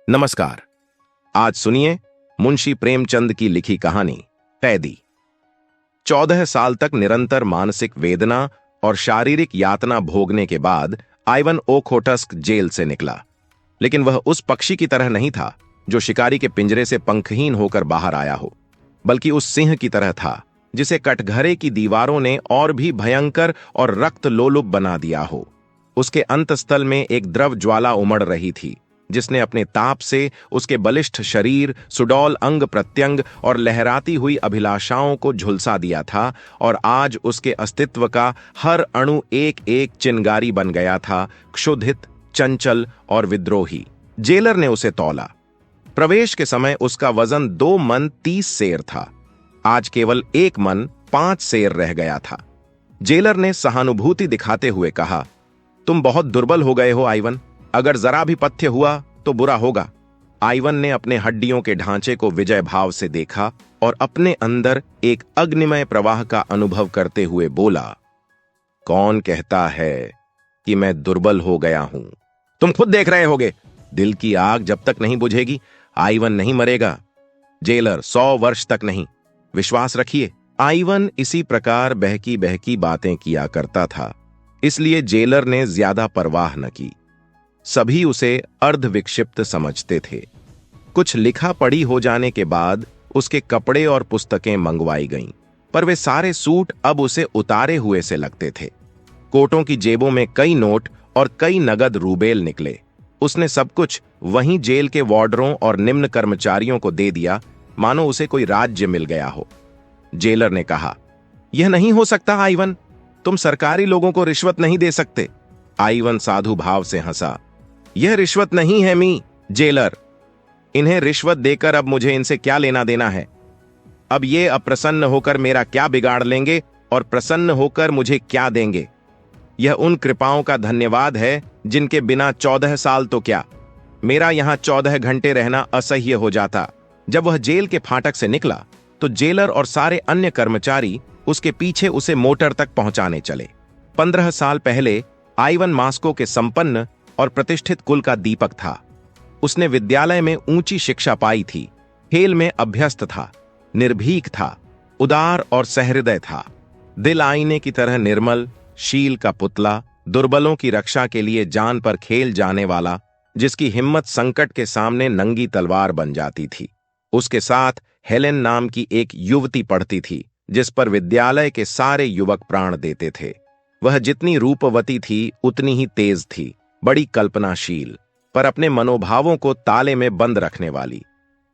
नमस्कार। आज सुनिए मुंशी प्रेमचंद की लिखी कहानी कैदी। 14 साल तक निरंतर मानसिक वेदना और शारीरिक यातना भोगने के बाद आइवन ओखोटस्क जेल से निकला। लेकिन वह उस पक्षी की तरह नहीं था जो शिकारी के पिंजरे से पंखहीन होकर बाहर आया हो, बल्कि उस सिंह की तरह था जिसे कटघरे की दीवारों ने और भी भयंकर और रक्त लोलुप बना दिया हो। उसके अंतस्थल में एक द्रव ज्वाला उमड़ रही थी जिसने अपने ताप से उसके बलिष्ठ शरीर, सुडौल अंग प्रत्यंग और लहराती हुई अभिलाषाओं को झुलसा दिया था, और आज उसके अस्तित्व का हर अणु एक एक चिंगारी बन गया था, क्षुधित, चंचल और विद्रोही। जेलर ने उसे तौला। प्रवेश के समय उसका वजन 2 मन 30 सेर था। आज केवल 1 मन 5 सेर रह गया था। जेलर ने सहानुभूति दिखाते हुए कहा, तुम बहुत दुर्बल हो गए हो आइवन। अगर जरा भी पथ्य हुआ तो बुरा होगा। आइवन ने अपने हड्डियों के ढांचे को विजय भाव से देखा और अपने अंदर एक अग्निमय प्रवाह का अनुभव करते हुए बोला, कौन कहता है कि मैं दुर्बल हो गया हूं? तुम खुद देख रहे होगे। दिल की आग जब तक नहीं बुझेगी आइवन नहीं मरेगा। जेलर 100 वर्ष तक नहीं, विश्वास रखिए। आइवन इसी प्रकार बहकी बहकी बातें किया करता था, इसलिए जेलर ने ज्यादा परवाह न की। सभी उसे अर्धविक्षिप्त समझते थे। कुछ लिखा पढ़ी हो जाने के बाद उसके कपड़े और पुस्तकें मंगवाई गईं, पर वे सारे सूट अब उसे उतारे हुए से लगते थे। कोटों की जेबों में कई नोट और कई नगद रूबेल निकले। उसने सब कुछ वहीं जेल के वार्डरों और निम्न कर्मचारियों को दे दिया, मानो उसे कोई राज्य मिल गया हो। जेलर ने कहा, यह नहीं हो सकता आइवन, तुम सरकारी लोगों को रिश्वत नहीं दे सकते। आइवन साधु भाव से हंसा, यह रिश्वत नहीं है मी जेलर। इन्हें रिश्वत देकर अब मुझे इनसे क्या लेना देना है? अब ये अप्रसन्न होकर मेरा क्या बिगाड़ लेंगे और प्रसन्न होकर मुझे क्या देंगे? यह उन कृपाओं का धन्यवाद है जिनके बिना 14 साल तो क्या, मेरा यहां 14 घंटे रहना असह्य हो जाता। जब वह जेल के फाटक से निकला तो जेलर और सारे अन्य कर्मचारी उसके पीछे उसे मोटर तक पहुंचाने चले। 15 साल पहले आइवन मास्को के संपन्न और प्रतिष्ठित कुल का दीपक था। उसने विद्यालय में ऊंची शिक्षा पाई थी, खेल में अभ्यस्त था, निर्भीक था, उदार और सहृदय था, दिल आईने की तरह निर्मल, शील का पुतला, दुर्बलों की रक्षा के लिए जान पर खेल जाने वाला, जिसकी हिम्मत संकट के सामने नंगी तलवार बन जाती थी। उसके साथ हेलेन नाम की एक युवती पढ़ती थी जिस पर विद्यालय के सारे युवक प्राण देते थे। वह जितनी रूपवती थी उतनी ही तेज थी, बड़ी कल्पनाशील, पर अपने मनोभावों को ताले में बंद रखने वाली।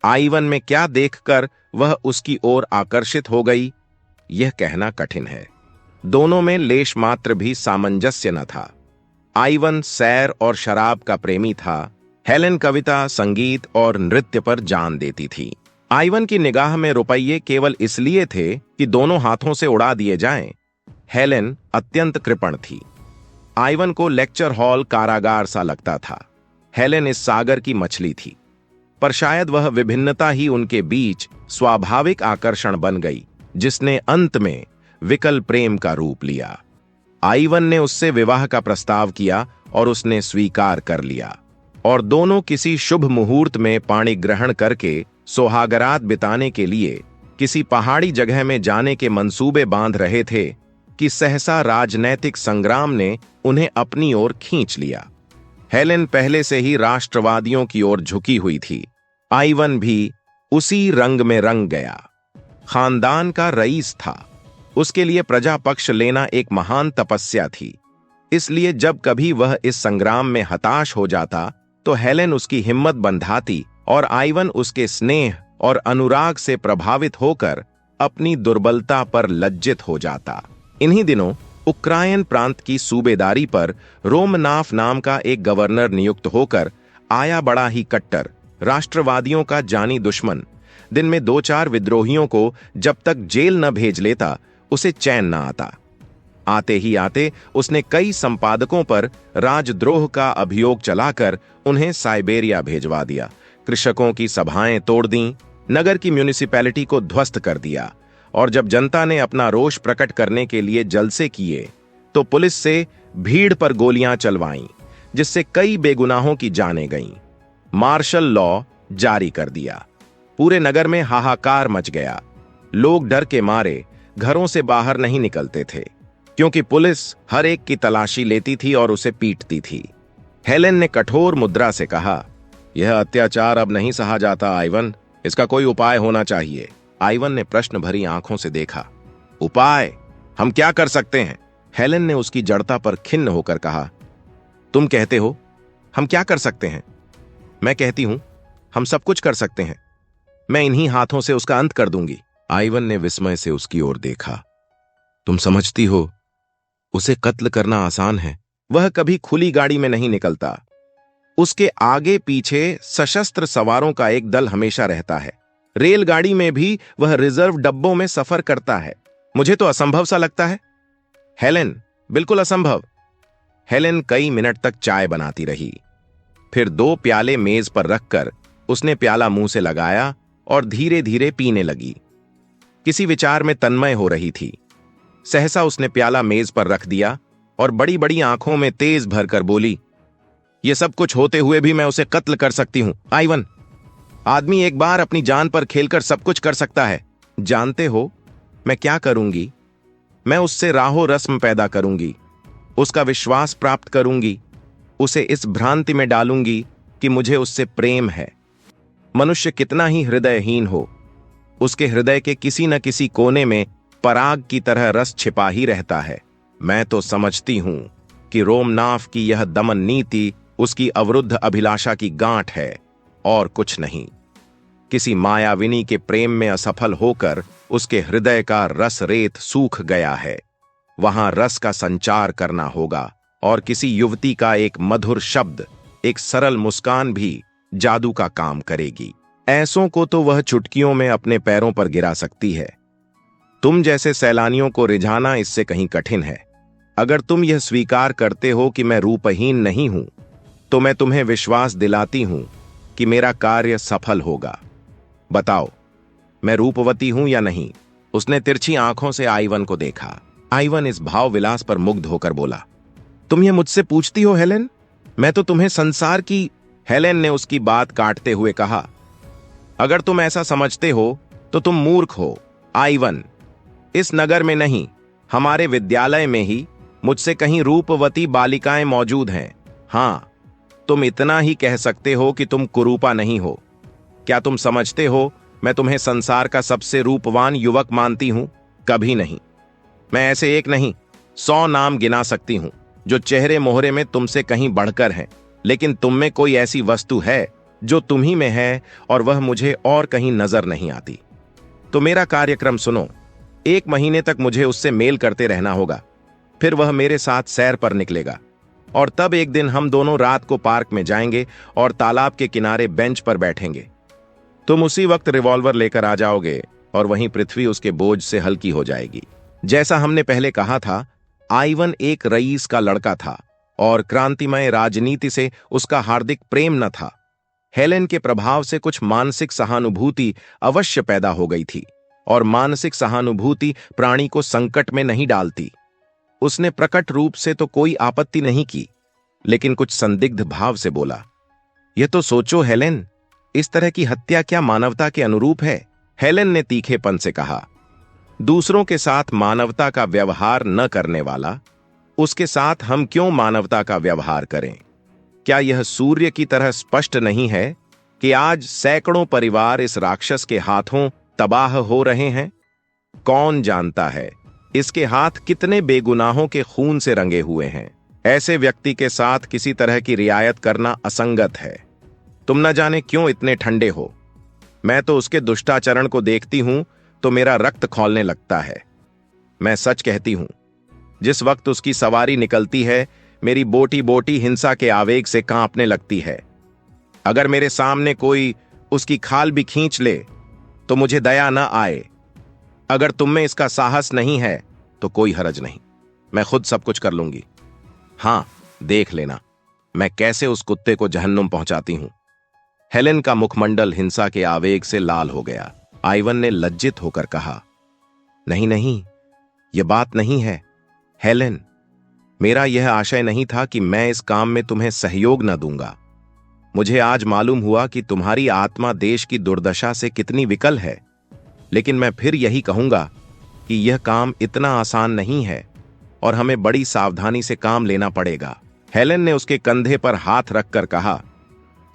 आइवन में क्या देखकर वह उसकी ओर आकर्षित हो गई, यह कहना कठिन है। दोनों में लेश मात्र भी सामंजस्य न था। आइवन सैर और शराब का प्रेमी था। हेलेन कविता, संगीत और नृत्य पर जान देती थी। आइवन की निगाह में रुपये केवल इसलिए थे कि दोनों हाथों से उड़ा दिए जाएं। हेलेन अत्यंत कृपण थी। आइवन को लेक्चर हॉल कारागार सा लगता था। हेलेन इस सागर की मछली थी, पर शायद वह विभिन्नता ही उनके बीच स्वाभाविक आकर्षण बन गई, जिसने अंत में विकल प्रेम का रूप लिया। आइवन ने उससे विवाह का प्रस्ताव किया और उसने स्वीकार कर लिया, और दोनों किसी शुभ मुहूर्त में पाणी ग्रहण करके सुहागरात बिताने के लिए किसी पहाड़ी जगह में जाने के मंसूबे बांध रहे थे कि सहसा राजनैतिक संग्राम ने उन्हें अपनी ओर खींच लिया। हेलेन पहले से ही राष्ट्रवादियों की ओर झुकी हुई थी। आइवन भी उसी रंग में रंग गया। खानदान का रईस था। उसके लिए प्रजा पक्ष लेना एक महान तपस्या थी। इसलिए जब कभी वह इस संग्राम में हताश हो जाता तो हेलेन उसकी हिम्मत बंधाती और आइवन उसके स्नेह और अनुराग से प्रभावित होकर अपनी दुर्बलता पर लज्जित हो जाता। इन्हीं दिनों उक्रायन प्रांत की सूबेदारी पर रोमनाफ नाम का एक गवर्नर नियुक्त होकर आया, बड़ा ही कट्टर, राष्ट्रवादियों का जानी दुश्मन। दिन में 2-4 विद्रोहियों को जब तक जेल न भेज लेता उसे चैन न आता। आते ही आते उसने कई संपादकों पर राजद्रोह का अभियोग चलाकर उन्हें साइबेरिया भेजवा दिया। कृषकों की सभाएं तोड़ दी, नगर की म्युनिसिपैलिटी को ध्वस्त कर दिया, और जब जनता ने अपना रोष प्रकट करने के लिए जलसे किए तो पुलिस से भीड़ पर गोलियां चलवाईं, जिससे कई बेगुनाहों की जानें गईं। मार्शल लॉ जारी कर दिया। पूरे नगर में हाहाकार मच गया। लोग डर के मारे घरों से बाहर नहीं निकलते थे, क्योंकि पुलिस हर एक की तलाशी लेती थी और उसे पीटती थी। हेलेन ने कठोर मुद्रा से कहा, यह अत्याचार अब नहीं सहा जाता आइवन, इसका कोई उपाय होना चाहिए। आइवन ने प्रश्न भरी आंखों से देखा। उपाय? हम क्या कर सकते हैं? हेलेन ने उसकी जड़ता पर खिन्न होकर कहा, तुम कहते हो हम क्या कर सकते हैं? मैं कहती हूं हम सब कुछ कर सकते हैं। मैं इन्हीं हाथों से उसका अंत कर दूंगी। आइवन ने विस्मय से उसकी ओर देखा। तुम समझती हो उसे कत्ल करना आसान है? वह कभी खुली गाड़ी में नहीं निकलता। उसके आगे पीछे सशस्त्र सवारों का एक दल हमेशा रहता है। रेलगाड़ी में भी वह रिजर्व डब्बों में सफर करता है। मुझे तो असंभव सा लगता है। हेलेन, बिल्कुल असंभव। हेलेन कई मिनट तक चाय बनाती रही। फिर 2 प्याले मेज पर रखकर उसने प्याला मुंह से लगाया और धीरे धीरे पीने लगी। किसी विचार में तन्मय हो रही थी। सहसा उसने प्याला मेज पर रख दिया और बड़ी बड़ी आंखों में तेज भरकर बोली, यह सब कुछ होते हुए भी मैं उसे कत्ल कर सकती हूं आइवन। आदमी एक बार अपनी जान पर खेलकर सब कुछ कर सकता है। जानते हो मैं क्या करूंगी? मैं उससे राहो रस्म पैदा करूंगी, उसका विश्वास प्राप्त करूंगी, उसे इस भ्रांति में डालूंगी कि मुझे उससे प्रेम है। मनुष्य कितना ही हृदयहीन हो, उसके हृदय के किसी न किसी कोने में पराग की तरह रस छिपा ही रहता है। मैं तो समझती हूं कि रोमनाफ की यह दमन नीति उसकी अवरुद्ध अभिलाषा की गांठ है और कुछ नहीं। किसी मायाविनी के प्रेम में असफल होकर उसके हृदय का रस रेत सूख गया है। वहां रस का संचार करना होगा और किसी युवती का एक मधुर शब्द, एक सरल मुस्कान भी जादू का काम करेगी। ऐसों को तो वह चुटकियों में अपने पैरों पर गिरा सकती है। तुम जैसे सैलानियों को रिझाना इससे कहीं कठिन है। अगर तुम यह स्वीकार करते हो कि मैं रूपहीन नहीं हूं, तो मैं तुम्हें विश्वास दिलाती हूं कि मेरा कार्य सफल होगा। बताओ, मैं रूपवती हूं या नहीं? उसने तिरछी आंखों से आइवन को देखा। आइवन इस भाव विलास पर मुग्ध होकर बोला, तुम ये मुझसे पूछती हो हेलेन? मैं तो तुम्हें संसार की। हेलेन ने उसकी बात काटते हुए कहा, अगर तुम ऐसा समझते हो तो तुम मूर्ख हो आइवन। इस नगर में नहीं, हमारे विद्यालय में ही मुझसे कहीं रूपवती बालिकाएं मौजूद हैं। हां, तुम इतना ही कह सकते हो कि तुम कुरूपा नहीं हो। क्या तुम समझते हो मैं तुम्हें संसार का सबसे रूपवान युवक मानती हूं? कभी नहीं। मैं ऐसे एक नहीं 100 नाम गिना सकती हूं जो चेहरे मोहरे में तुमसे कहीं बढ़कर हैं। लेकिन तुम में कोई ऐसी वस्तु है जो तुम्ही में है और वह मुझे और कहीं नजर नहीं आती। तो मेरा कार्यक्रम सुनो। 1 महीने तक मुझे उससे मेल करते रहना होगा। फिर वह मेरे साथ सैर पर निकलेगा और तब एक दिन हम दोनों रात को पार्क में जाएंगे और तालाब के किनारे बेंच पर बैठेंगे। तुम उसी वक्त रिवॉल्वर लेकर आ जाओगे और वहीं पृथ्वी उसके बोझ से हल्की हो जाएगी। जैसा हमने पहले कहा था, आइवन एक रईस का लड़का था और क्रांतिमय राजनीति से उसका हार्दिक प्रेम न था। हेलेन के प्रभाव से कुछ मानसिक सहानुभूति अवश्य पैदा हो गई थी, और मानसिक सहानुभूति प्राणी को संकट में नहीं डालती। उसने प्रकट रूप से तो कोई आपत्ति नहीं की, लेकिन कुछ संदिग्ध भाव से बोला, यह तो सोचो हेलेन, इस तरह की हत्या क्या मानवता के अनुरूप है? हेलेन ने तीखेपन से कहा, दूसरों के साथ मानवता का व्यवहार न करने वाला, उसके साथ हम क्यों मानवता का व्यवहार करें? क्या यह सूर्य की तरह स्पष्ट नहीं है कि आज सैकड़ों परिवार इस राक्षस के हाथों तबाह हो रहे हैं? कौन जानता है इसके हाथ कितने बेगुनाहों के खून से रंगे हुए हैं? ऐसे व्यक्ति के साथ किसी तरह की रियायत करना असंगत है। तुम न जाने क्यों इतने ठंडे हो। मैं तो उसके दुष्टाचरण को देखती हूं तो मेरा रक्त खौलने लगता है। मैं सच कहती हूं, जिस वक्त उसकी सवारी निकलती है, मेरी बोटी बोटी हिंसा के आवेग से कांपने लगती है। अगर मेरे सामने कोई उसकी खाल भी खींच ले तो मुझे दया न आए। अगर तुम में इसका साहस नहीं है तो कोई हरज नहीं, मैं खुद सब कुछ कर लूंगी। हां, देख लेना मैं कैसे उस कुत्ते को जहन्नुम पहुंचाती हूं। हेलेन का मुखमंडल हिंसा के आवेग से लाल हो गया। आइवन ने लज्जित होकर कहा, नहीं नहीं, यह बात नहीं है हेलेन। मेरा यह आशय नहीं था कि मैं इस काम में तुम्हें सहयोग न दूंगा। मुझे आज मालूम हुआ कि तुम्हारी आत्मा देश की दुर्दशा से कितनी विकल है, लेकिन मैं फिर यही कहूंगा कि यह काम इतना आसान नहीं है और हमें बड़ी सावधानी से काम लेना पड़ेगा। हेलेन ने उसके कंधे पर हाथ रखकर कहा,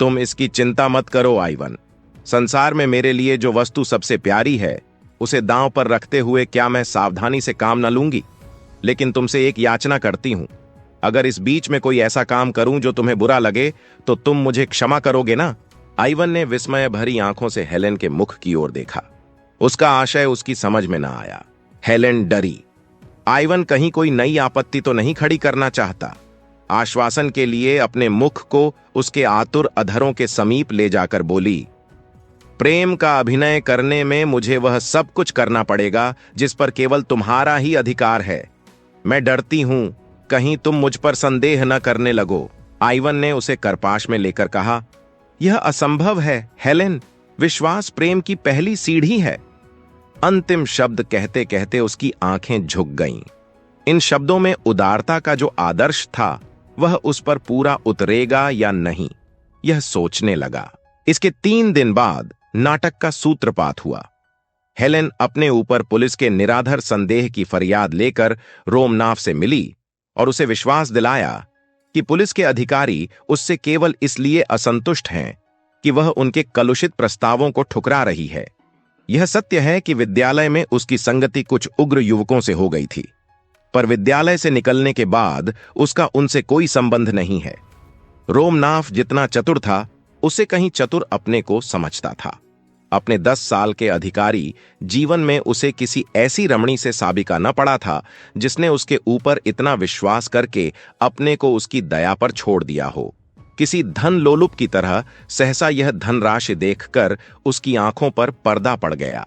तुम इसकी चिंता मत करो आइवन। संसार में मेरे लिए जो वस्तु सबसे प्यारी है उसे दांव पर रखते हुए क्या मैं सावधानी से काम न लूंगी? लेकिन तुमसे एक याचना करती हूं, अगर इस बीच में कोई ऐसा काम करूं जो तुम्हें बुरा लगे तो तुम मुझे क्षमा करोगे ना? आइवन ने विस्मय भरी आंखों से हेलेन के मुख की ओर देखा। उसका आशय उसकी समझ में न आया। हेलेन डरी। आइवन कहीं कोई नई आपत्ति तो नहीं खड़ी करना चाहता। आश्वासन के लिए अपने मुख को उसके आतुर अधरों के समीप ले जाकर बोली, प्रेम का अभिनय करने में मुझे वह सब कुछ करना पड़ेगा जिस पर केवल तुम्हारा ही अधिकार है। मैं डरती हूं कहीं तुम मुझ पर संदेह न करने लगो। आइवन ने उसे करपाश में लेकर कहा, यह असंभव है हेलेन, विश्वास प्रेम की पहली सीढ़ी है। अंतिम शब्द कहते कहते उसकी आंखें झुक गईं। इन शब्दों में उदारता का जो आदर्श था वह उस पर पूरा उतरेगा या नहीं, यह सोचने लगा। इसके 3 दिन बाद नाटक का सूत्रपात हुआ। हेलेन अपने ऊपर पुलिस के निराधार संदेह की फरियाद लेकर रोमनाफ से मिली और उसे विश्वास दिलाया कि पुलिस के अधिकारी उससे केवल इसलिए असंतुष्ट हैं कि वह उनके कलुषित प्रस्तावों को ठुकरा रही है। यह सत्य है कि विद्यालय में उसकी संगति कुछ उग्र युवकों से हो गई थी, पर विद्यालय से निकलने के बाद उसका उनसे कोई संबंध नहीं है। रोमनाफ जितना चतुर था उसे कहीं चतुर अपने को समझता था। अपने 10 साल के अधिकारी जीवन में उसे किसी ऐसी रमणी से साबिका न पड़ा था जिसने उसके ऊपर इतना विश्वास करके अपने को उसकी दया पर छोड़ दिया हो। किसी धन लोलुप की तरह सहसा यह धनराशि देखकर उसकी आंखों पर पर्दा पड़ गया।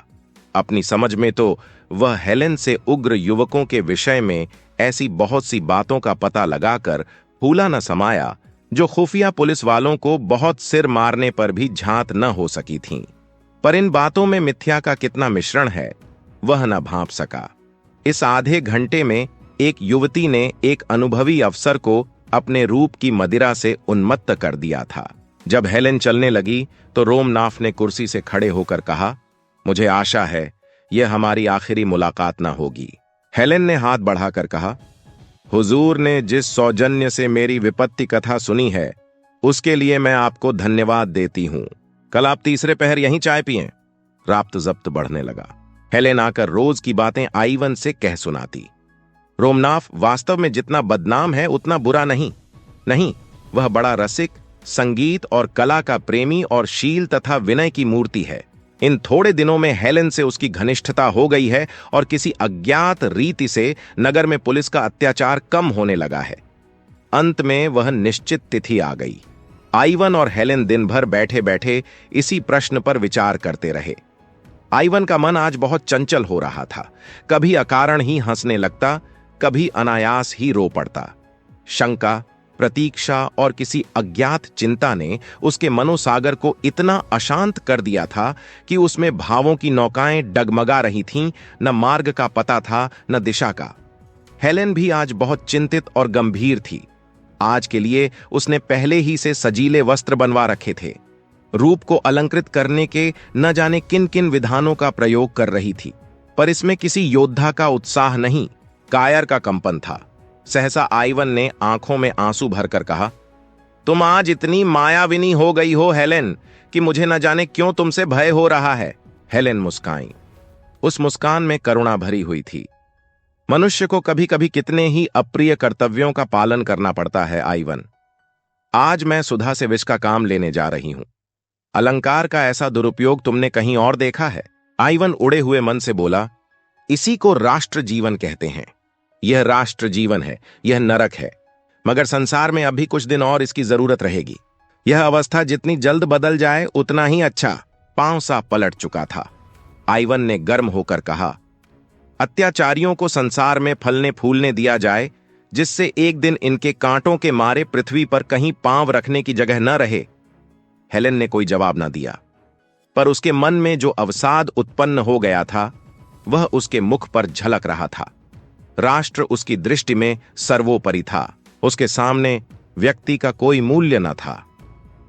अपनी समझ में तो वह हेलेन से उग्र युवकों के विषय में ऐसी बहुत सी बातों का पता लगाकर फूला न समाया जो खुफिया पुलिस वालों को बहुत सिर मारने पर भी झांत न हो सकी थीं। पर इन बातों में मिथ्या का कितना मिश्रण है वह न भांप सका। इस आधे घंटे में एक युवती ने एक अनुभवी अफसर को अपने रूप की मदिरा से उन्मत्त कर दिया था। जब हेलेन चलने लगी तो रोमनाफ ने कुर्सी से खड़े होकर कहा, मुझे आशा है यह हमारी आखिरी मुलाकात ना होगी। हेलेन ने हाथ बढ़ाकर कहा, हुजूर ने जिस सौजन्य से मेरी विपत्ति कथा सुनी है उसके लिए मैं आपको धन्यवाद देती हूं। कल आप तीसरे पहर यहीं चाय पिएं। राब्त जब्त बढ़ने लगा। हेलेन आकर रोज की बातें आइवन से कह सुनाती। रोमनाफ वास्तव में जितना बदनाम है उतना बुरा नहीं। वह बड़ा रसिक, संगीत और कला का प्रेमी और शील तथा विनय की मूर्ति है। इन थोड़े दिनों में हेलेन से उसकी घनिष्ठता हो गई है और किसी अज्ञात रीति से नगर में पुलिस का अत्याचार कम होने लगा है। अंत में वह निश्चित तिथि आ गई। आइवन और हेलेन दिन भर बैठे बैठे इसी प्रश्न पर विचार करते रहे। आइवन का मन आज बहुत चंचल हो रहा था। कभी अकारण ही हंसने लगता, कभी अनायास ही रो पड़ता। शंका, प्रतीक्षा और किसी अज्ञात चिंता ने उसके मनोसागर को इतना अशांत कर दिया था कि उसमें भावों की नौकाएं डगमगा रही थीं। न मार्ग का पता था न दिशा का। हेलेन भी आज बहुत चिंतित और गंभीर थी। आज के लिए उसने पहले ही से सजीले वस्त्र बनवा रखे थे। रूप को अलंकृत करने के न जाने किन किन विधानों का प्रयोग कर रही थी, पर इसमें किसी योद्धा का उत्साह नहीं, कायर का कंपन था। सहसा आइवन ने आंखों में आंसू भरकर कहा, तुम आज इतनी मायाविनी हो गई हो हेलेन कि मुझे न जाने क्यों तुमसे भय हो रहा है। हेलेन मुस्काई। उस मुस्कान में करुणा भरी हुई थी। मनुष्य को कभी कभी कितने ही अप्रिय कर्तव्यों का पालन करना पड़ता है आइवन। आज मैं सुधा से विष का काम लेने जा रही हूं। अलंकार का ऐसा दुरुपयोग तुमने कहीं और देखा है? आइवन उड़े हुए मन से बोला, इसी को राष्ट्र जीवन कहते हैं। यह राष्ट्र जीवन है, यह नरक है, मगर संसार में अभी कुछ दिन और इसकी जरूरत रहेगी। यह अवस्था जितनी जल्द बदल जाए उतना ही अच्छा। पांव सा पलट चुका था। आइवन ने गर्म होकर कहा, अत्याचारियों को संसार में फलने फूलने दिया जाए जिससे एक दिन इनके कांटों के मारे पृथ्वी पर कहीं पांव रखने की जगह न रहे। हेलेन ने कोई जवाब न दिया, पर उसके मन में जो अवसाद उत्पन्न हो गया था वह उसके मुख पर झलक रहा था। राष्ट्र उसकी दृष्टि में सर्वोपरि था। उसके सामने व्यक्ति का कोई मूल्य न था।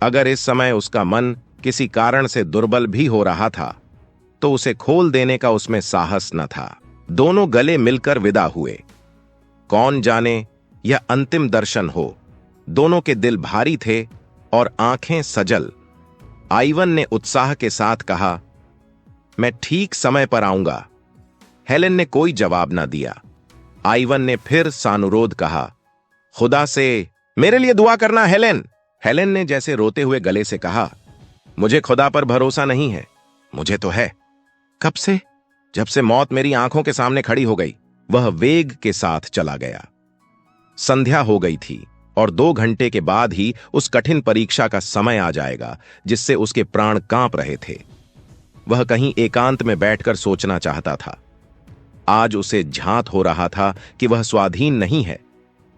अगर इस समय उसका मन किसी कारण से दुर्बल भी हो रहा था तो उसे खोल देने का उसमें साहस न था। दोनों गले मिलकर विदा हुए। कौन जाने यह अंतिम दर्शन हो। दोनों के दिल भारी थे और आंखें सजल। आइवन ने उत्साह के साथ कहा, मैं ठीक समय पर आऊंगा। हेलेन ने कोई जवाब न दिया। आइवन ने फिर सानुरोध कहा, खुदा से मेरे लिए दुआ करना हेलेन। हेलेन ने जैसे रोते हुए गले से कहा, मुझे खुदा पर भरोसा नहीं है। मुझे तो है। कब से? जब से मौत मेरी आंखों के सामने खड़ी हो गई। वह वेग के साथ चला गया। संध्या हो गई थी और 2 घंटे के बाद ही उस कठिन परीक्षा का समय आ जाएगा जिससे उसके प्राण कांप रहे थे। वह कहीं एकांत में बैठकर सोचना चाहता था। आज उसे झांत हो रहा था कि वह स्वाधीन नहीं है।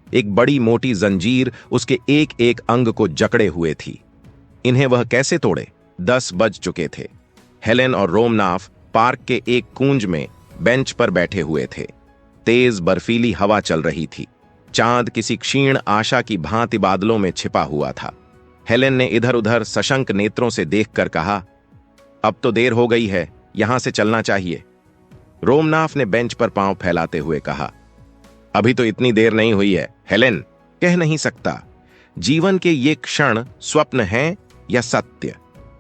एक बड़ी मोटी जंजीर उसके एक एक अंग को जकड़े हुए थी। इन्हें वह कैसे तोड़े? 10 बज चुके थे। हेलेन और रोमनाफ पार्क के एक कूंज में बेंच पर बैठे हुए थे। तेज बर्फीली हवा चल रही थी। चांद किसी क्षीण आशा की भांति बादलों में छिपा हुआ था। हेलेन ने इधर उधर सशंक नेत्रों से देखकर कहा, अब तो देर हो गई है, यहां से चलना चाहिए। रोमनाफ ने बेंच पर पांव फैलाते हुए कहा, अभी तो इतनी देर नहीं हुई है हेलेन। कह नहीं सकता जीवन के ये क्षण स्वप्न हैं या सत्य,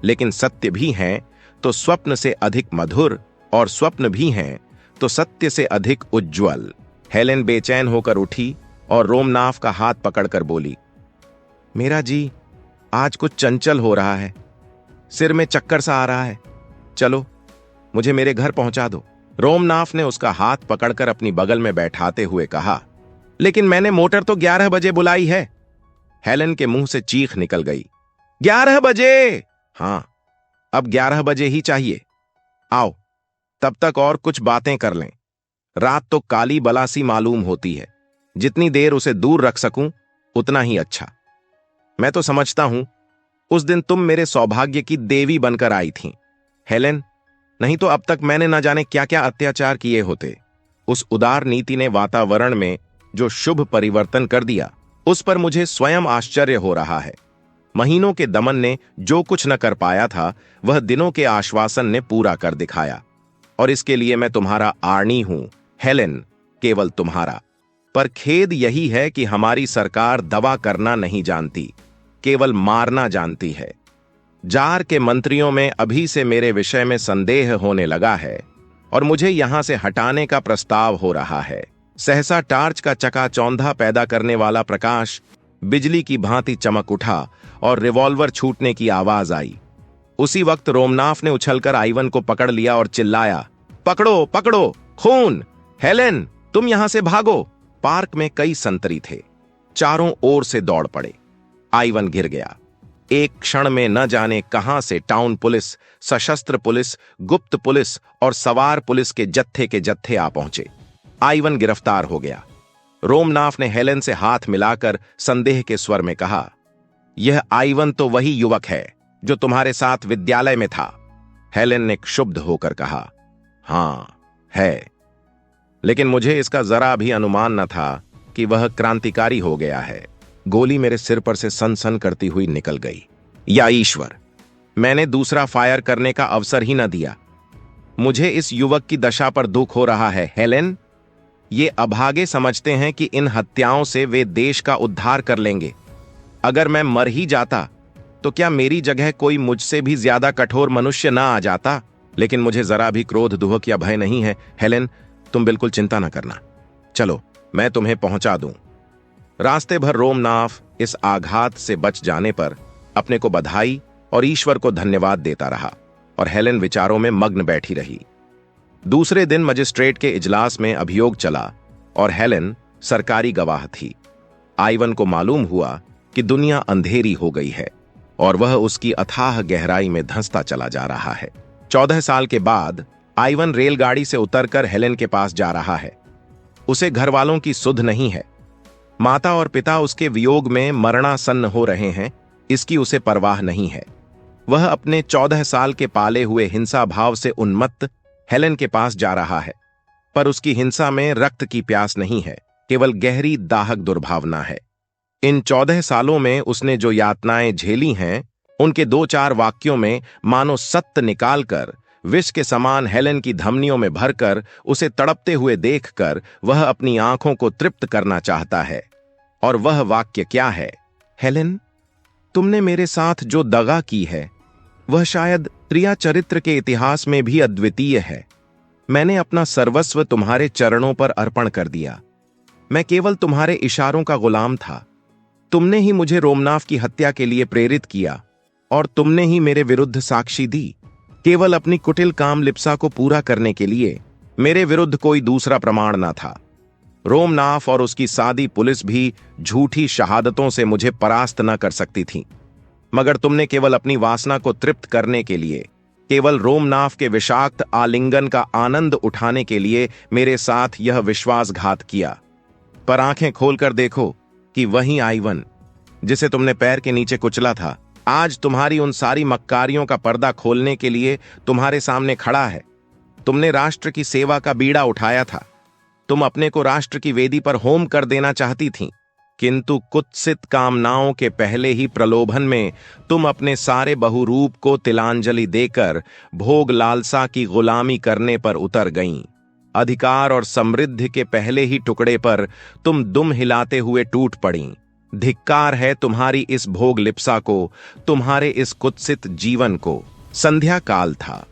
लेकिन सत्य भी हैं तो स्वप्न से अधिक मधुर और स्वप्न भी हैं तो सत्य से अधिक उज्ज्वल। हेलेन बेचैन होकर उठी और रोमनाफ का हाथ पकड़कर बोली, मेरा जी आज कुछ चंचल हो रहा है। सिर में चक्कर सा आ रहा है। चलो मुझे मेरे घर पहुंचा दो। रोमनाफ ने उसका हाथ पकड़कर अपनी बगल में बैठाते हुए कहा, लेकिन मैंने मोटर तो 11 बजे बुलाई है। हेलेन के मुंह से चीख निकल गई, 11 बजे? हां, अब 11 बजे ही चाहिए। आओ, तब तक और कुछ बातें कर लें। रात तो काली बलासी मालूम होती है। जितनी देर उसे दूर रख सकूं उतना ही अच्छा। मैं तो समझता हूं उस दिन तुम मेरे सौभाग्य की देवी बनकर आई थीं हेलेन, नहीं तो अब तक मैंने न जाने क्या क्या अत्याचार किए होते। उस उदार नीति ने वातावरण में जो शुभ परिवर्तन कर दिया उस पर मुझे स्वयं आश्चर्य हो रहा है। महीनों के दमन ने जो कुछ न कर पाया था वह दिनों के आश्वासन ने पूरा कर दिखाया, और इसके लिए मैं तुम्हारा आर्णी हूं हेलेन, केवल तुम्हारा। पर खेद यही है कि हमारी सरकार दवा करना नहीं जानती, केवल मारना जानती है। जार के मंत्रियों में अभी से मेरे विषय में संदेह होने लगा है और मुझे यहां से हटाने का प्रस्ताव हो रहा है। सहसा टार्च का चकाचौंधा पैदा करने वाला प्रकाश बिजली की भांति चमक उठा और रिवॉल्वर छूटने की आवाज आई। उसी वक्त रोमनाफ ने उछलकर आइवन को पकड़ लिया और चिल्लाया, पकड़ो पकड़ो, खून! हेलेन, तुम यहां से भागो! पार्क में कई संतरी थे। चारों ओर से दौड़ पड़े। आइवन गिर गया। एक क्षण में न जाने कहां से टाउन पुलिस, सशस्त्र पुलिस, गुप्त पुलिस और सवार पुलिस के जत्थे आ पहुंचे। आइवन गिरफ्तार हो गया। रोमनाफ ने हेलेन से हाथ मिलाकर संदेह के स्वर में कहा, यह आइवन तो वही युवक है जो तुम्हारे साथ विद्यालय में था। हेलेन ने क्षुब्ध होकर कहा, हां है, लेकिन मुझे इसका जरा भी अनुमान न था कि वह क्रांतिकारी हो गया है। गोली मेरे सिर पर से सन सन करती हुई निकल गई। या ईश्वर, मैंने दूसरा फायर करने का अवसर ही न दिया। मुझे इस युवक की दशा पर दुख हो रहा है हेलेन। ये अभागे समझते हैं कि इन हत्याओं से वे देश का उद्धार कर लेंगे। अगर मैं मर ही जाता तो क्या मेरी जगह कोई मुझसे भी ज्यादा कठोर मनुष्य ना आ जाता? लेकिन मुझे जरा भी क्रोध, दुहक या भय नहीं है हेलेन, तुम बिल्कुल चिंता न करना। चलो मैं तुम्हें पहुंचा दूं। रास्ते भर रोमनाफ इस आघात से बच जाने पर अपने को बधाई और ईश्वर को धन्यवाद देता रहा और हेलेन विचारों में मग्न बैठी रही। दूसरे दिन मजिस्ट्रेट के इजलास में अभियोग चला और हेलेन सरकारी गवाह थी। आइवन को मालूम हुआ कि दुनिया अंधेरी हो गई है और वह उसकी अथाह गहराई में धंसता चला जा रहा है। 14 साल के बाद आइवन रेलगाड़ी से उतरकर हेलेन के पास जा रहा है। उसे घर वालों की सुध नहीं है। माता और पिता उसके वियोग में मरणासन्न हो रहे हैं, इसकी उसे परवाह नहीं है। वह अपने 14 साल के पाले हुए हिंसा भाव से उन्मत्त हेलेन के पास जा रहा है, पर उसकी हिंसा में रक्त की प्यास नहीं है, केवल गहरी दाहक दुर्भावना है। इन 14 सालों में उसने जो यातनाएं झेली हैं उनके दो चार वाक्यों में मानो सत्य निकालकर विष के समान हेलेन की धमनियों में भरकर उसे तड़पते हुए देखकर वह अपनी आंखों को तृप्त करना चाहता है। और वह वाक्य क्या है? हेलेन, तुमने मेरे साथ जो दगा की है वह शायद प्रिया चरित्र के इतिहास में भी अद्वितीय है। मैंने अपना सर्वस्व तुम्हारे चरणों पर अर्पण कर दिया। मैं केवल तुम्हारे इशारों का गुलाम था। तुमने ही मुझे रोमनाफ की हत्या के लिए प्रेरित किया और तुमने ही मेरे विरुद्ध साक्षी दी। केवल अपनी कुटिल काम लिप्सा को पूरा करने के लिए मेरे विरुद्ध कोई दूसरा प्रमाण न था। रोमनाफ और उसकी सादी पुलिस भी झूठी शहादतों से मुझे परास्त न कर सकती थी, मगर तुमने केवल अपनी वासना को तृप्त करने के लिए, केवल रोमनाफ के विषाक्त आलिंगन का आनंद उठाने के लिए मेरे साथ यह विश्वासघात किया। पर आंखें खोलकर देखो कि वही आइवन जिसे तुमने पैर के नीचे कुचला था, आज तुम्हारी उन सारी मक्कारियों का पर्दा खोलने के लिए तुम्हारे सामने खड़ा है। तुमने राष्ट्र की सेवा का बीड़ा उठाया था। तुम अपने को राष्ट्र की वेदी पर होम कर देना चाहती थीं, किंतु कुत्सित कामनाओं के पहले ही प्रलोभन में तुम अपने सारे बहुरूप को तिलांजलि देकर भोग लालसा की गुलामी करने पर उतर गईं। अधिकार और समृद्धि के पहले ही टुकड़े पर तुम दुम हिलाते हुए टूट पड़ीं। धिक्कार है तुम्हारी इस भोग लिप्सा को, तुम्हारे इस कुत्सित जीवन को। संध्या काल था।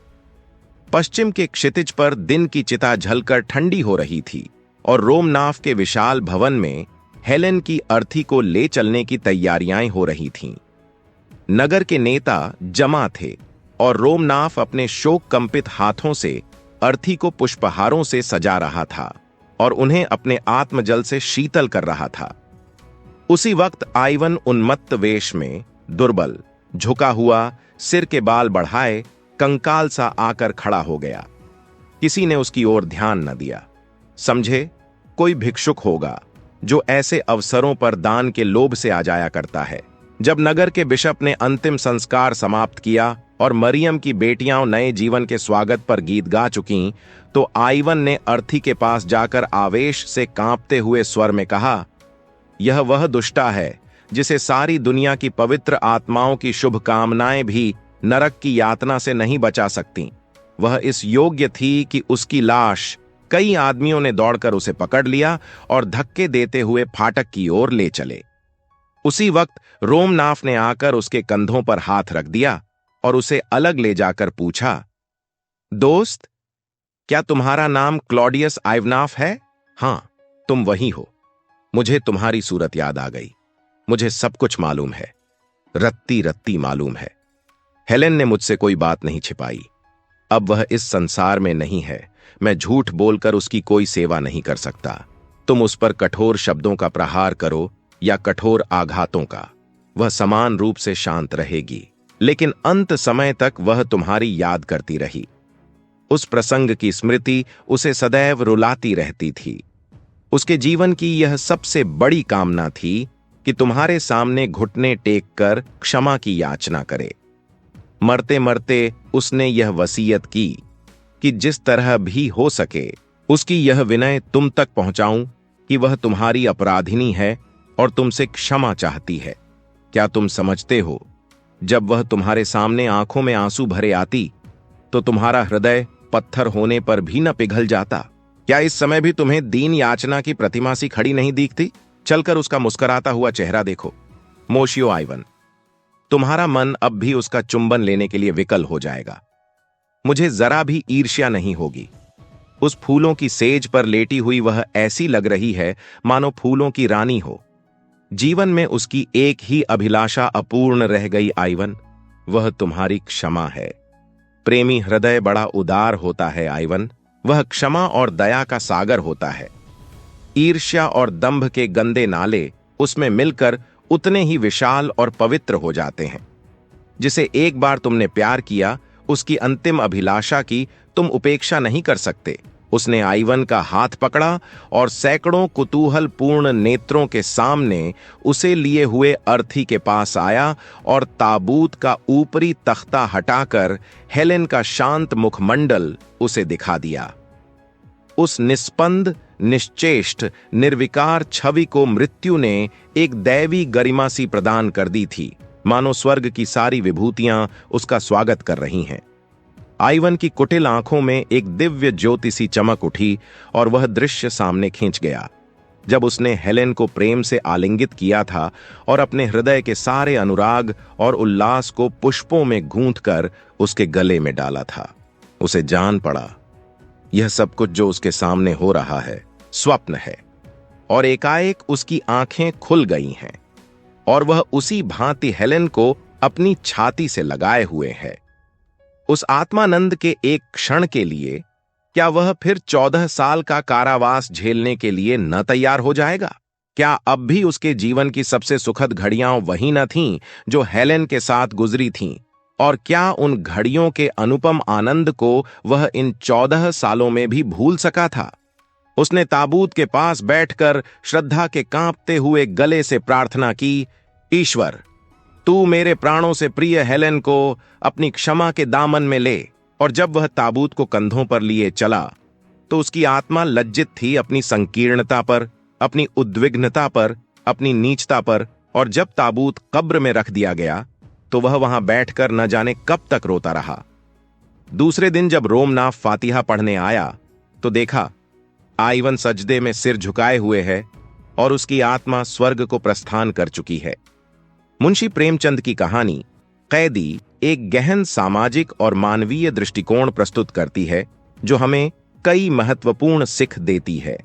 पश्चिम के क्षितिज पर दिन की चिता झलकर ठंडी हो रही थी और रोमनाफ के विशाल भवन में हेलेन की अर्थी को ले चलने की तैयारियां हो रही थीं। नगर के नेता जमा थे और रोमनाफ अपने शोक कंपित हाथों से अर्थी को पुष्पहारों से सजा रहा था और उन्हें अपने आत्मजल से शीतल कर रहा था। उसी वक्त आइवन उन्मत्त वेश में, दुर्बल, झुका हुआ, सिर के बाल बढ़ाए, कंकाल सा आकर खड़ा हो गया। किसी ने उसकी ओर ध्यान न दिया। समझे कोई भिक्षुक होगा जो ऐसे अवसरों पर दान के लोभ से आ जाया करता है। जब नगर के बिशप ने अंतिम संस्कार समाप्त किया और मरियम की बेटियां नए जीवन के स्वागत पर गीत गा चुकीं, तो आइवन ने अर्थी के पास जाकर आवेश से कांपते हुए स्वर में कहा, यह वह दुष्टा है जिसे सारी दुनिया की पवित्र आत्माओं की शुभकामनाएं भी नरक की यातना से नहीं बचा सकती। वह इस योग्य थी कि उसकी लाश कई आदमियों ने दौड़कर उसे पकड़ लिया और धक्के देते हुए फाटक की ओर ले चले। उसी वक्त रोमनाफ ने आकर उसके कंधों पर हाथ रख दिया और उसे अलग ले जाकर पूछा, दोस्त, क्या तुम्हारा नाम क्लॉडियस आइवनाफ है? हां, तुम वही हो। मुझे तुम्हारी सूरत याद आ गई। मुझे सब कुछ मालूम है, रत्ती रत्ती मालूम है। हेलेन ने मुझसे कोई बात नहीं छिपाई। अब वह इस संसार में नहीं है। मैं झूठ बोलकर उसकी कोई सेवा नहीं कर सकता। तुम उस पर कठोर शब्दों का प्रहार करो या कठोर आघातों का, वह समान रूप से शांत रहेगी। लेकिन अंत समय तक वह तुम्हारी याद करती रही। उस प्रसंग की स्मृति उसे सदैव रुलाती रहती थी। उसके जीवन की यह सबसे बड़ी कामना थी कि तुम्हारे सामने घुटने टेक कर क्षमा की याचना करे। मरते मरते उसने यह वसीयत की कि जिस तरह भी हो सके उसकी यह विनय तुम तक पहुंचाऊं कि वह तुम्हारी अपराधिनी है और तुमसे क्षमा चाहती है। क्या तुम समझते हो, जब वह तुम्हारे सामने आंखों में आंसू भरे आती तो तुम्हारा हृदय पत्थर होने पर भी न पिघल जाता? क्या इस समय भी तुम्हें दीन याचना की प्रतिमा सी खड़ी नहीं दिखती? चलकर उसका मुस्कुराता हुआ चेहरा देखो। मोशियो आइवन, तुम्हारा मन अब भी उसका चुंबन लेने के लिए विकल हो जाएगा। मुझे जरा भी ईर्ष्या नहीं होगी। उस फूलों की सेज पर लेटी हुई वह ऐसी लग रही है मानो फूलों की रानी हो। जीवन में उसकी एक ही अभिलाषा अपूर्ण रह गई आइवन, वह तुम्हारी क्षमा है। प्रेमी हृदय बड़ा उदार होता है आइवन, वह क्षमा और दया का सागर होता है। ईर्ष्या और दंभ के गंदे नाले उसमें मिलकर उतने ही विशाल और पवित्र हो जाते हैं। जिसे एक बार तुमने प्यार किया, उसकी अंतिम अभिलाषा की तुम उपेक्षा नहीं कर सकते। उसने आइवन का हाथ पकड़ा और सैकड़ों कुतूहलपूर्ण नेत्रों के सामने उसे लिए हुए अर्थी के पास आया और ताबूत का ऊपरी तख्ता हटाकर हेलेन का शांत मुखमंडल उसे दिखा दिया। उस निस्पंद, निश्चेष्ट, निर्विकार छवि को मृत्यु ने एक दैवी गरिमा सी प्रदान कर दी थी। मानो स्वर्ग की सारी विभूतियां उसका स्वागत कर रही हैं। आइवन की कुटिल आंखों में एक दिव्य ज्योति सी चमक उठी और वह दृश्य सामने खींच गया जब उसने हेलेन को प्रेम से आलिंगित किया था और अपने हृदय के सारे अनुराग और उल्लास को पुष्पों में गूंथकर उसके गले में डाला था। उसे जान पड़ा यह सब कुछ जो उसके सामने हो रहा है स्वप्न है, और एकाएक उसकी आंखें खुल गई हैं और वह उसी भांति हेलेन को अपनी छाती से लगाए हुए है। उस आत्मानंद के एक क्षण के लिए क्या वह फिर 14 साल का कारावास झेलने के लिए न तैयार हो जाएगा? क्या अब भी उसके जीवन की सबसे सुखद घड़ियां वही न थीं जो हेलेन के साथ गुजरी थीं? और क्या उन घड़ियों के अनुपम आनंद को वह इन 14 सालों में भी भूल सका था? उसने ताबूत के पास बैठकर श्रद्धा के कांपते हुए गले से प्रार्थना की, ईश्वर, तू मेरे प्राणों से प्रिय हेलेन को अपनी क्षमा के दामन में ले। और जब वह ताबूत को कंधों पर लिए चला तो उसकी आत्मा लज्जित थी अपनी संकीर्णता पर, अपनी उद्विग्नता पर, अपनी नीचता पर। और जब ताबूत कब्र में रख दिया गया तो वह वहां बैठकर न जाने कब तक रोता रहा। दूसरे दिन जब रोमनाथ फातिहा पढ़ने आया तो देखा आइवन सजदे में सिर झुकाए हुए है और उसकी आत्मा स्वर्ग को प्रस्थान कर चुकी है। मुंशी प्रेमचंद की कहानी कैदी एक गहन सामाजिक और मानवीय दृष्टिकोण प्रस्तुत करती है जो हमें कई महत्वपूर्ण सिख देती है।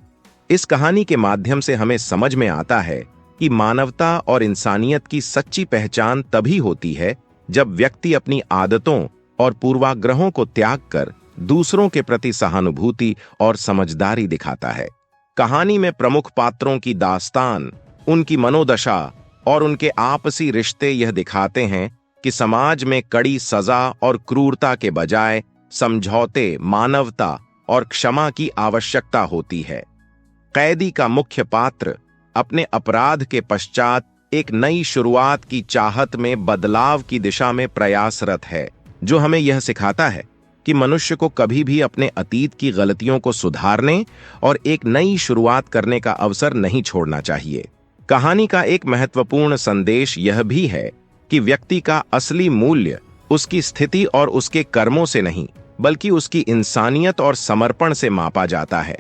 इस कहानी के माध्यम से हमें समझ में आता है कि मानवता और इंसानियत की सच्ची पहचान तभी होती है जब व्यक्ति अपनी आदतों और पूर्वाग्रहों को त्याग कर दूसरों के प्रति सहानुभूति और समझदारी दिखाता है। कहानी में प्रमुख पात्रों की दास्तान, उनकी मनोदशा और उनके आपसी रिश्ते यह दिखाते हैं कि समाज में कड़ी सजा और क्रूरता के बजाय समझौते, मानवता और क्षमा की आवश्यकता होती है। कैदी का मुख्य पात्र अपने अपराध के पश्चात एक नई शुरुआत की चाहत में बदलाव की दिशा में प्रयासरत है, जो हमें यह सिखाता है कि मनुष्य को कभी भी अपने अतीत की गलतियों को सुधारने और एक नई शुरुआत करने का अवसर नहीं छोड़ना चाहिए। कहानी का एक महत्वपूर्ण संदेश यह भी है कि व्यक्ति का असली मूल्य उसकी स्थिति और उसके कर्मों से नहीं, बल्कि उसकी इंसानियत और समर्पण से मापा जाता है।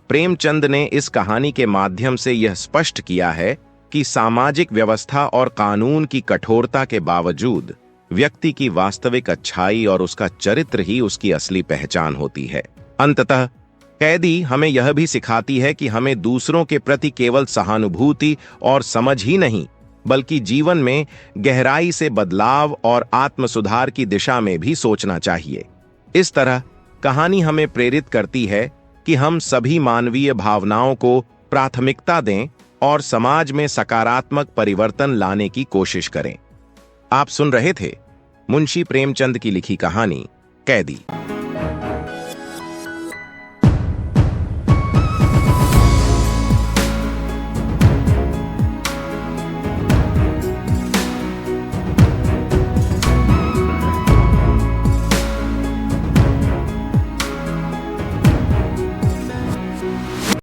प्रेमचंद ने इस कहानी के माध्यम से यह स्पष्ट किया है कि सामाजिक व्यवस्था और कानून की कठोरता के बावजूद व्यक्ति की वास्तविक अच्छाई और उसका चरित्र ही उसकी असली पहचान होती है। अंततः कैदी हमें यह भी सिखाती है कि हमें दूसरों के प्रति केवल सहानुभूति और समझ ही नहीं, बल्कि जीवन में गहराई से बदलाव और आत्मसुधार की दिशा में भी सोचना चाहिए। इस तरह कहानी हमें प्रेरित करती है कि हम सभी मानवीय भावनाओं को प्राथमिकता दें और समाज में सकारात्मक परिवर्तन लाने की कोशिश करें। आप सुन रहे थे मुंशी प्रेमचंद की लिखी कहानी कैदी।